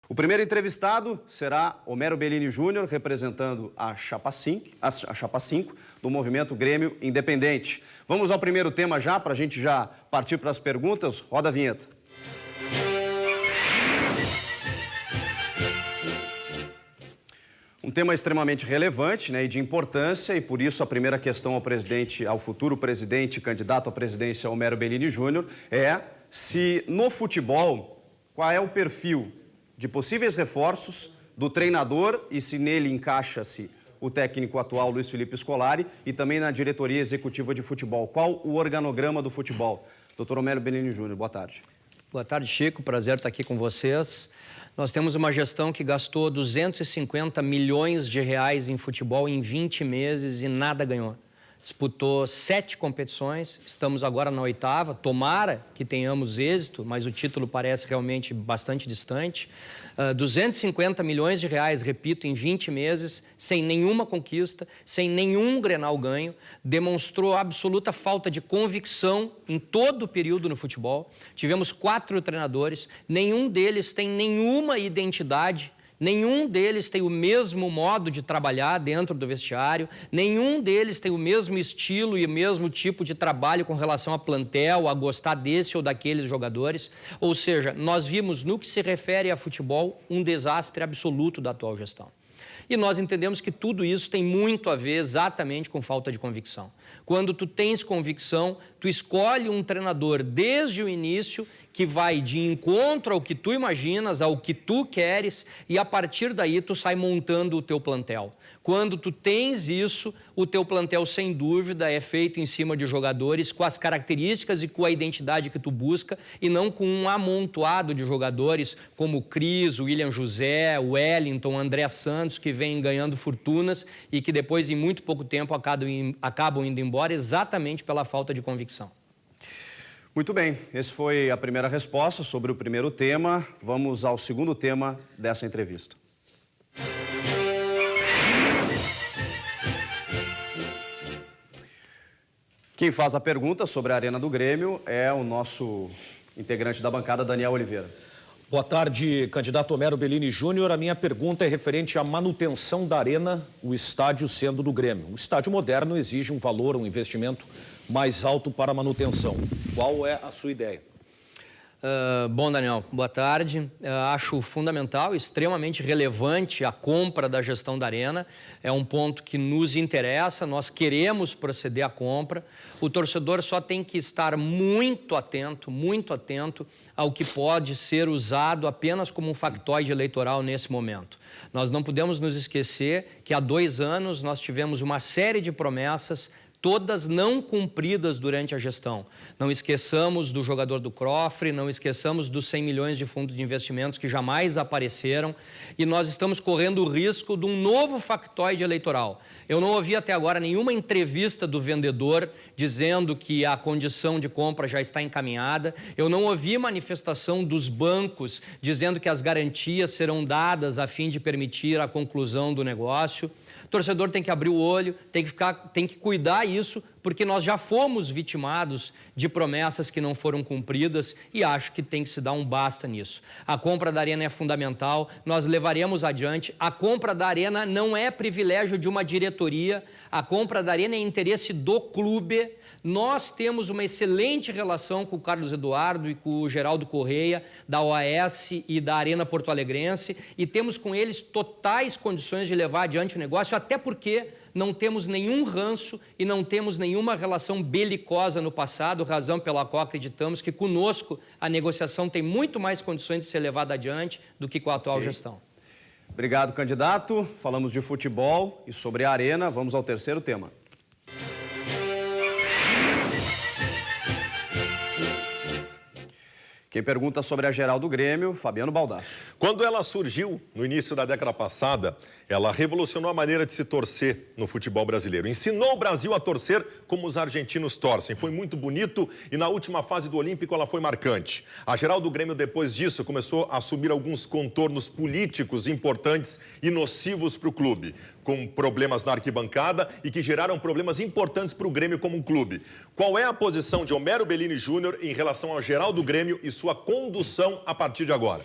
O primeiro entrevistado será Homero Bellini Júnior, representando a Chapa 5 do Movimento Grêmio Independente. Vamos ao primeiro tema já, para a gente já partir para as perguntas. Roda a vinheta. Um tema extremamente relevante, né, e de importância, e por isso a primeira questão ao futuro presidente, candidato à presidência, Homero Bellini Júnior, é se no futebol, qual é o perfil de possíveis reforços do treinador e se nele encaixa-se o técnico atual Luiz Felipe Scolari e também na diretoria executiva de futebol. Qual o organograma do futebol? Dr. Homero Bellini Júnior, boa tarde. Boa tarde, Chico. Prazer estar aqui com vocês. Nós temos uma gestão que gastou 250 milhões de reais em futebol em 20 meses e nada ganhou. Disputou 7 competições, estamos agora na 8ª, tomara que tenhamos êxito, mas o título parece realmente bastante distante. 250 milhões de reais, repito, em 20 meses, sem nenhuma conquista, sem nenhum Grenal ganho, demonstrou absoluta falta de convicção em todo o período no futebol. Tivemos 4 treinadores, nenhum deles tem nenhuma identidade. Nenhum deles tem o mesmo modo de trabalhar dentro do vestiário, nenhum deles tem o mesmo estilo e o mesmo tipo de trabalho com relação a plantel, a gostar desse ou daqueles jogadores. Ou seja, nós vimos, no que se refere a futebol, um desastre absoluto da atual gestão. E nós entendemos que tudo isso tem muito a ver exatamente com falta de convicção. Quando tu tens convicção, tu escolhe um treinador desde o início que vai de encontro ao que tu imaginas, ao que tu queres, e a partir daí tu sai montando o teu plantel. Quando tu tens isso, o teu plantel, sem dúvida, é feito em cima de jogadores com as características e com a identidade que tu busca, e não com um amontoado de jogadores como o Cris, o William José, o Wellington, o André Santos, que vêm ganhando fortunas e que depois, em muito pouco tempo, acabam indo embora exatamente pela falta de convicção. Muito bem, essa foi a primeira resposta sobre o primeiro tema. Vamos ao segundo tema dessa entrevista. Quem faz a pergunta sobre a Arena do Grêmio é o nosso integrante da bancada, Daniel Oliveira. Boa tarde, candidato Homero Bellini Júnior. A minha pergunta é referente à manutenção da Arena, o estádio sendo do Grêmio. O estádio moderno exige um valor, um investimento mais alto para a manutenção. Qual é a sua ideia? Bom, Daniel, boa tarde. Acho fundamental, extremamente relevante a compra da gestão da Arena. É um ponto que nos interessa, nós queremos proceder à compra. O torcedor só tem que estar muito atento ao que pode ser usado apenas como um factoide eleitoral nesse momento. Nós não podemos nos esquecer que há 2 anos nós tivemos uma série de promessas, todas não cumpridas durante a gestão. Não esqueçamos do jogador do Cofre, não esqueçamos dos 100 milhões de fundos de investimentos que jamais apareceram, e nós estamos correndo o risco de um novo factoide eleitoral. Eu não ouvi até agora nenhuma entrevista do vendedor dizendo que a condição de compra já está encaminhada. Eu não ouvi manifestação dos bancos dizendo que as garantias serão dadas a fim de permitir a conclusão do negócio. O torcedor tem que abrir o olho, tem que cuidar isso, porque nós já fomos vitimados de promessas que não foram cumpridas e acho que tem que se dar um basta nisso. A compra da Arena é fundamental, nós levaremos adiante. A compra da Arena não é privilégio de uma diretoria, a compra da Arena é interesse do clube. Nós temos uma excelente relação com o Carlos Eduardo e com o Geraldo Correia, da OAS e da Arena Porto Alegrense, e temos com eles totais condições de levar adiante o negócio, até porque não temos nenhum ranço e não temos nenhuma relação belicosa no passado, razão pela qual acreditamos que conosco a negociação tem muito mais condições de ser levada adiante do que com a atual gestão. Obrigado, candidato. Falamos de futebol e sobre a Arena. Vamos ao terceiro tema. Quem pergunta sobre a geral do Grêmio, Fabiano Baldasso. Quando ela surgiu no início da década passada, ela revolucionou a maneira de se torcer no futebol brasileiro. Ensinou o Brasil a torcer como os argentinos torcem. Foi muito bonito e na última fase do Olímpico ela foi marcante. A geral do Grêmio, depois disso, começou a assumir alguns contornos políticos importantes e nocivos para o clube, com problemas na arquibancada e que geraram problemas importantes para o Grêmio como um clube. Qual é a posição de Homero Bellini Júnior em relação ao geral do Grêmio e sua condução a partir de agora?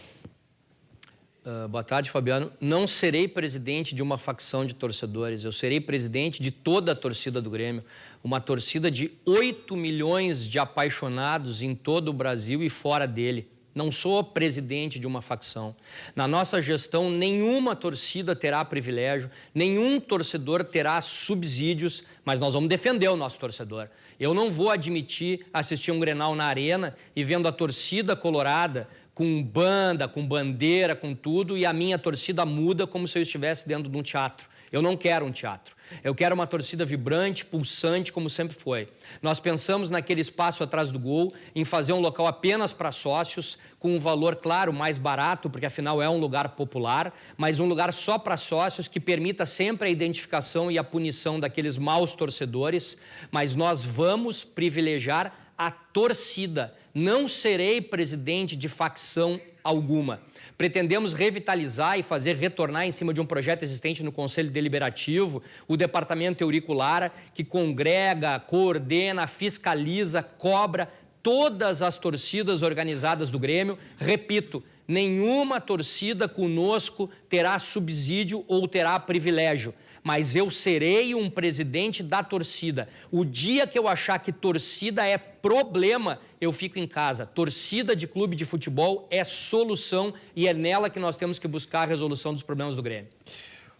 Boa tarde, Fabiano. Não serei presidente de uma facção de torcedores, eu serei presidente de toda a torcida do Grêmio, uma torcida de 8 milhões de apaixonados em todo o Brasil e fora dele. Não sou presidente de uma facção. Na nossa gestão, nenhuma torcida terá privilégio, nenhum torcedor terá subsídios, mas nós vamos defender o nosso torcedor. Eu não vou admitir assistir um Grenal na arena e vendo a torcida colorada com banda, com bandeira, com tudo, e a minha torcida muda como se eu estivesse dentro de um teatro. Eu não quero um teatro. Eu quero uma torcida vibrante, pulsante, como sempre foi. Nós pensamos naquele espaço atrás do gol, em fazer um local apenas para sócios, com um valor, claro, mais barato, porque afinal é um lugar popular, mas um lugar só para sócios que permita sempre a identificação e a punição daqueles maus torcedores, mas nós vamos privilegiar a torcida. Não serei presidente de facção alguma. Pretendemos revitalizar e fazer retornar em cima de um projeto existente no Conselho Deliberativo, o Departamento Euriculara, que congrega, coordena, fiscaliza, cobra todas as torcidas organizadas do Grêmio. Repito, nenhuma torcida conosco terá subsídio ou terá privilégio, mas eu serei um presidente da torcida. O dia que eu achar que torcida é problema, eu fico em casa. Torcida de clube de futebol é solução e é nela que nós temos que buscar a resolução dos problemas do Grêmio.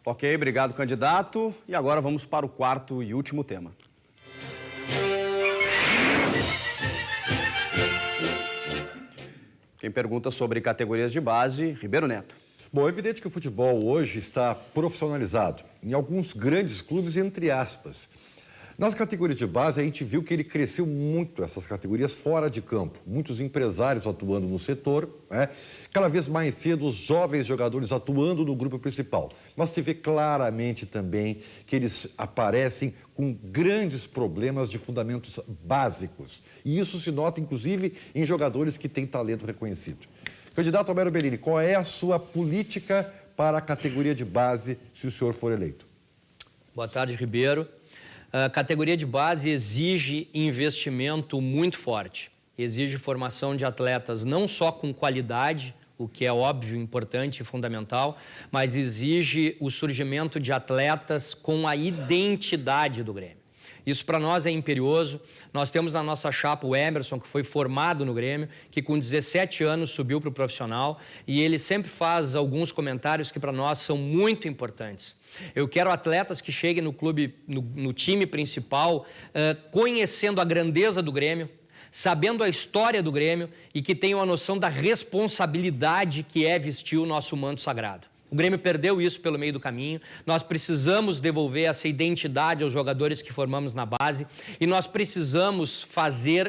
Ok, obrigado, candidato. E agora vamos para o quarto e último tema. Quem pergunta sobre categorias de base, Ribeiro Neto. Bom, é evidente que o futebol hoje está profissionalizado, em alguns grandes clubes, entre aspas. Nas categorias de base, a gente viu que ele cresceu muito, essas categorias, fora de campo. Muitos empresários atuando no setor, né? Cada vez mais cedo os jovens jogadores atuando no grupo principal. Mas se vê claramente também que eles aparecem com grandes problemas de fundamentos básicos. E isso se nota, inclusive, em jogadores que têm talento reconhecido. Candidato Homero Bellini, qual é a sua política para a categoria de base, se o senhor for eleito? Boa tarde, Ribeiro. A categoria de base exige investimento muito forte. Exige formação de atletas não só com qualidade, o que é óbvio, importante e fundamental, mas exige o surgimento de atletas com a identidade do Grêmio. Isso para nós é imperioso. Nós temos na nossa chapa o Emerson, que foi formado no Grêmio, que com 17 anos subiu para o profissional e ele sempre faz alguns comentários que para nós são muito importantes. Eu quero atletas que cheguem no clube, no time principal, conhecendo a grandeza do Grêmio, sabendo a história do Grêmio e que tenham a noção da responsabilidade que é vestir o nosso manto sagrado. O Grêmio perdeu isso pelo meio do caminho, nós precisamos devolver essa identidade aos jogadores que formamos na base e nós precisamos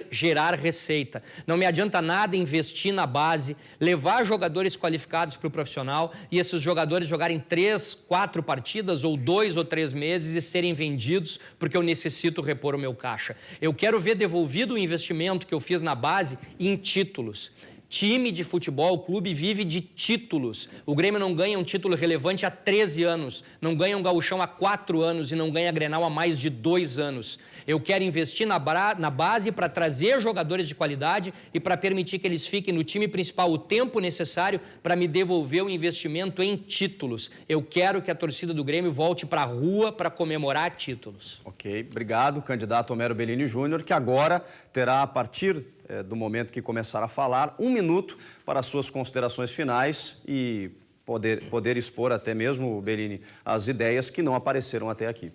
gerar receita. Não me adianta nada investir na base, levar jogadores qualificados para o profissional e esses jogadores jogarem 3, 4 partidas ou 2 ou 3 meses e serem vendidos porque eu necessito repor o meu caixa. Eu quero ver devolvido o investimento que eu fiz na base em títulos. Time de futebol, o clube vive de títulos. O Grêmio não ganha um título relevante há 13 anos, não ganha um gauchão há 4 anos e não ganha Grenal há mais de 2 anos. Eu quero investir na base para trazer jogadores de qualidade e para permitir que eles fiquem no time principal o tempo necessário para me devolver o investimento em títulos. Eu quero que a torcida do Grêmio volte para a rua para comemorar títulos. Ok, obrigado, candidato Homero Bellini Júnior, que agora terá, a partir do momento que começar a falar, 1 minuto para suas considerações finais e poder expor até mesmo, Bellini, as ideias que não apareceram até aqui.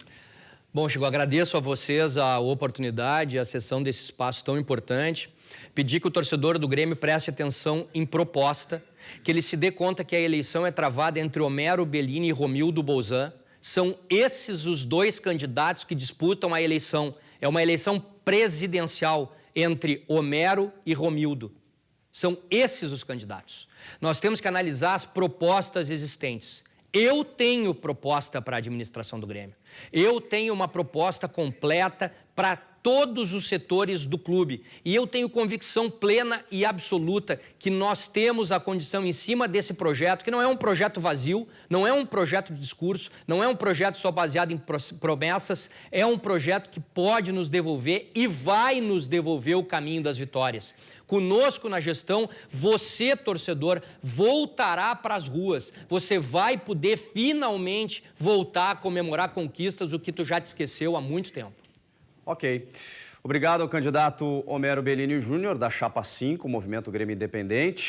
Bom, Chico, agradeço a vocês a oportunidade, a cessão desse espaço tão importante. Pedir que o torcedor do Grêmio preste atenção em proposta, que ele se dê conta que a eleição é travada entre Homero Bellini e Romildo Bolzan. São esses os 2 candidatos que disputam a eleição. É uma eleição presidencial entre Homero e Romildo. São esses os candidatos. Nós temos que analisar as propostas existentes. Eu tenho proposta para a administração do Grêmio. Eu tenho uma proposta completa para todos os setores do clube. E eu tenho convicção plena e absoluta que nós temos a condição em cima desse projeto, que não é um projeto vazio, não é um projeto de discurso, não é um projeto só baseado em promessas, é um projeto que pode nos devolver e vai nos devolver o caminho das vitórias. Conosco na gestão, você, torcedor, voltará para as ruas. Você vai poder finalmente voltar a comemorar conquistas, o que tu já te esqueceu há muito tempo. Ok. Obrigado ao candidato Homero Bellini Júnior, da Chapa 5, Movimento Grêmio Independente.